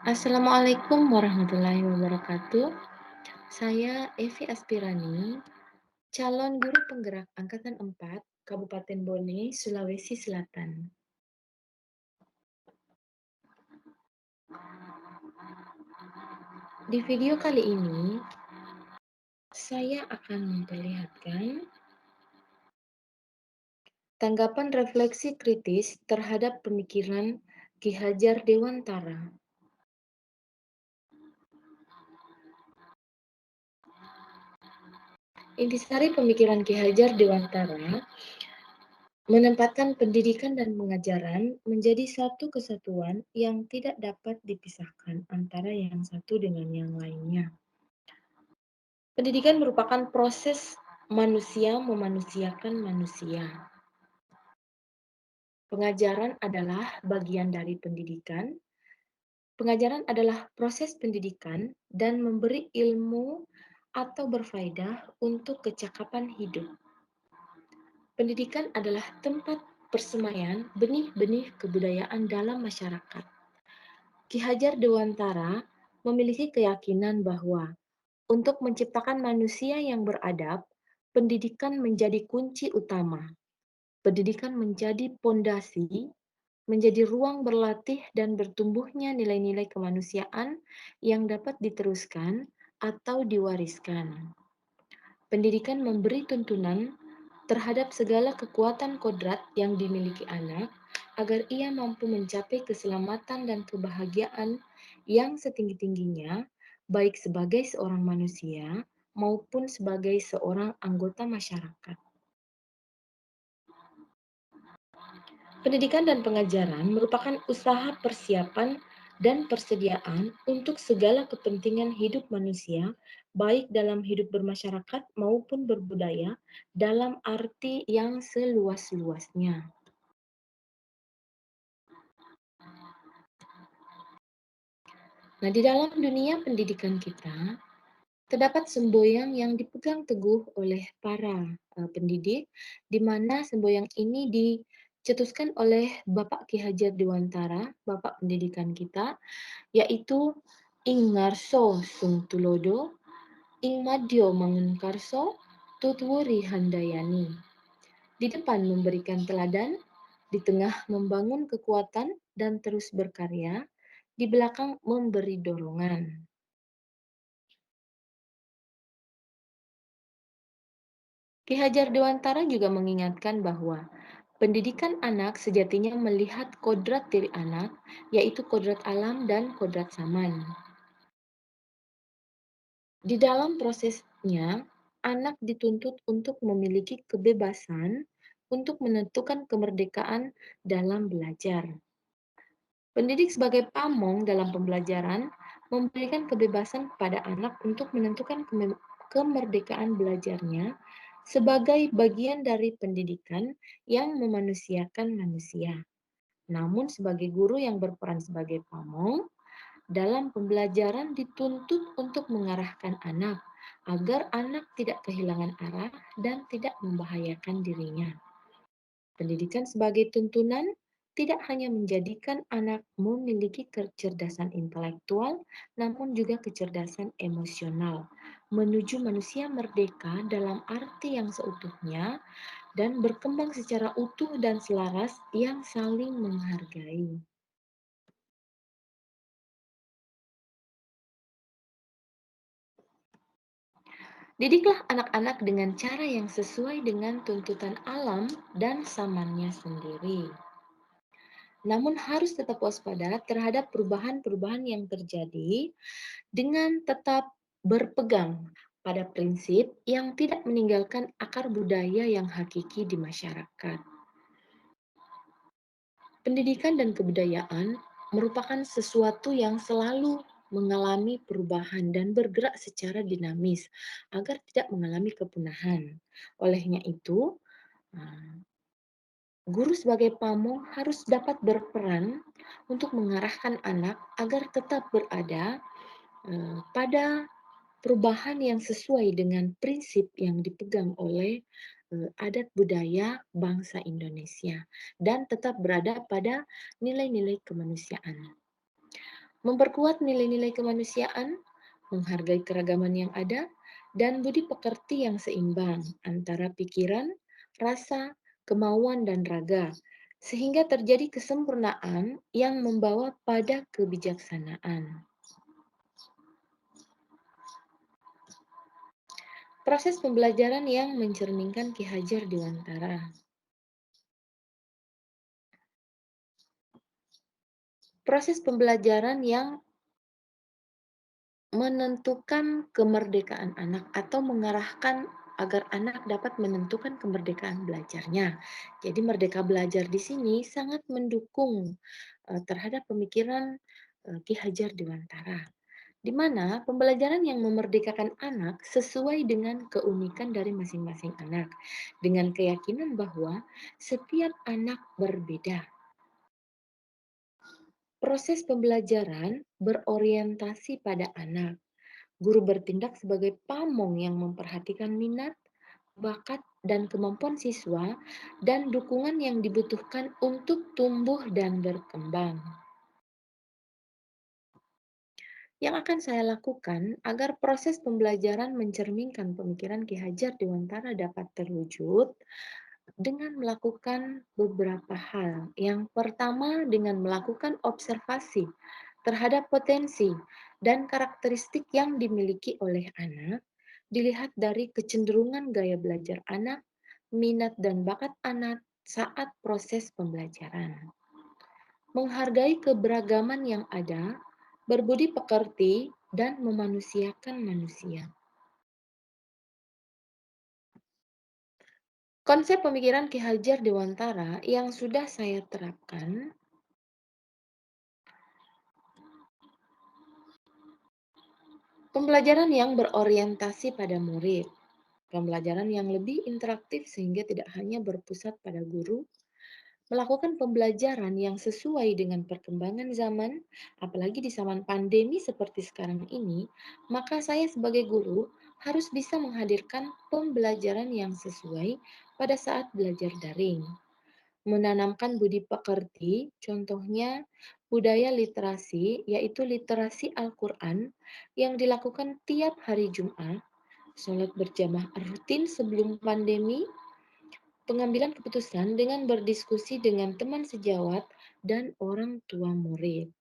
Assalamualaikum warahmatullahi wabarakatuh. Saya Evi Aspirani, calon guru penggerak angkatan 4, Kabupaten Bone, Sulawesi Selatan. Di video kali ini, saya akan memperlihatkan tanggapan refleksi kritis terhadap pemikiran Ki Hajar Dewantara. Intisari pemikiran Ki Hajar Dewantara menempatkan pendidikan dan pengajaran menjadi satu kesatuan yang tidak dapat dipisahkan antara yang satu dengan yang lainnya. Pendidikan merupakan proses manusia memanusiakan manusia. Pengajaran adalah bagian dari pendidikan. Pengajaran adalah proses pendidikan dan memberi ilmu atau berfaedah untuk kecakapan hidup. Pendidikan adalah tempat persemaian benih-benih kebudayaan dalam masyarakat. Ki Hajar Dewantara memiliki keyakinan bahwa untuk menciptakan manusia yang beradab, pendidikan menjadi kunci utama. Pendidikan menjadi pondasi, menjadi ruang berlatih dan bertumbuhnya nilai-nilai kemanusiaan yang dapat diteruskan atau diwariskan. Pendidikan memberi tuntunan terhadap segala kekuatan kodrat yang dimiliki anak agar ia mampu mencapai keselamatan dan kebahagiaan yang setinggi-tingginya, baik sebagai seorang manusia maupun sebagai seorang anggota masyarakat. Pendidikan dan pengajaran merupakan usaha persiapan dan persediaan untuk segala kepentingan hidup manusia, baik dalam hidup bermasyarakat maupun berbudaya, dalam arti yang seluas-luasnya. Nah, di dalam dunia pendidikan kita, terdapat semboyan yang dipegang teguh oleh para pendidik, di mana semboyan ini dicetuskan oleh Bapak Ki Hajar Dewantara, Bapak pendidikan kita, yaitu ing ngarso sung tulodo, ing madyo mangunkarso, tutwuri handayani. Di depan memberikan teladan, di tengah membangun kekuatan dan terus berkarya, di belakang memberi dorongan. Ki Hajar Dewantara juga mengingatkan bahwa pendidikan anak sejatinya melihat kodrat diri anak, yaitu kodrat alam dan kodrat zaman. Di dalam prosesnya, anak dituntut untuk memiliki kebebasan untuk menentukan kemerdekaan dalam belajar. Pendidik sebagai pamong dalam pembelajaran memberikan kebebasan kepada anak untuk menentukan kemerdekaan belajarnya sebagai bagian dari pendidikan yang memanusiakan manusia. Namun sebagai guru yang berperan sebagai pamong, dalam pembelajaran dituntut untuk mengarahkan anak agar anak tidak kehilangan arah dan tidak membahayakan dirinya. Pendidikan sebagai tuntunan tidak hanya menjadikan anak memiliki kecerdasan intelektual, namun juga kecerdasan emosional, menuju manusia merdeka dalam arti yang seutuhnya dan berkembang secara utuh dan selaras yang saling menghargai. Didiklah anak-anak dengan cara yang sesuai dengan tuntutan alam dan zamannya sendiri. Namun harus tetap waspada terhadap perubahan-perubahan yang terjadi dengan tetap berpegang pada prinsip yang tidak meninggalkan akar budaya yang hakiki di masyarakat. Pendidikan dan kebudayaan merupakan sesuatu yang selalu mengalami perubahan dan bergerak secara dinamis agar tidak mengalami kepunahan. Olehnya itu, guru sebagai pamong harus dapat berperan untuk mengarahkan anak agar tetap berada pada perubahan yang sesuai dengan prinsip yang dipegang oleh adat budaya bangsa Indonesia dan tetap berada pada nilai-nilai kemanusiaan. Memperkuat nilai-nilai kemanusiaan, menghargai keragaman yang ada, dan budi pekerti yang seimbang antara pikiran, rasa, kemauan, dan raga, sehingga terjadi kesempurnaan yang membawa pada kebijaksanaan. Proses pembelajaran yang mencerminkan Ki Hajar Dewantara. Proses pembelajaran yang menentukan kemerdekaan anak atau mengarahkan agar anak dapat menentukan kemerdekaan belajarnya. Jadi Merdeka Belajar di sini sangat mendukung terhadap pemikiran Ki Hajar Dewantara, di mana pembelajaran yang memerdekakan anak sesuai dengan keunikan dari masing-masing anak, dengan keyakinan bahwa setiap anak berbeda. Proses pembelajaran berorientasi pada anak. Guru bertindak sebagai pamong yang memperhatikan minat, bakat, dan kemampuan siswa, dan dukungan yang dibutuhkan untuk tumbuh dan berkembang. Yang akan saya lakukan agar proses pembelajaran mencerminkan pemikiran Ki Hajar Dewantara dapat terwujud dengan melakukan beberapa hal. Yang pertama, dengan melakukan observasi terhadap potensi dan karakteristik yang dimiliki oleh anak, dilihat dari kecenderungan gaya belajar anak, minat dan bakat anak saat proses pembelajaran. Menghargai keberagaman yang ada, berbudi pekerti, dan memanusiakan manusia. Konsep pemikiran Ki Hajar Dewantara yang sudah saya terapkan, pembelajaran yang berorientasi pada murid, pembelajaran yang lebih interaktif sehingga tidak hanya berpusat pada guru, melakukan pembelajaran yang sesuai dengan perkembangan zaman, apalagi di zaman pandemi seperti sekarang ini, maka saya sebagai guru harus bisa menghadirkan pembelajaran yang sesuai pada saat belajar daring. Menanamkan budi pekerti, contohnya budaya literasi, yaitu literasi Al-Quran yang dilakukan tiap hari Jumat, sholat berjamaah rutin sebelum pandemi, pengambilan keputusan dengan berdiskusi dengan teman sejawat dan orang tua murid.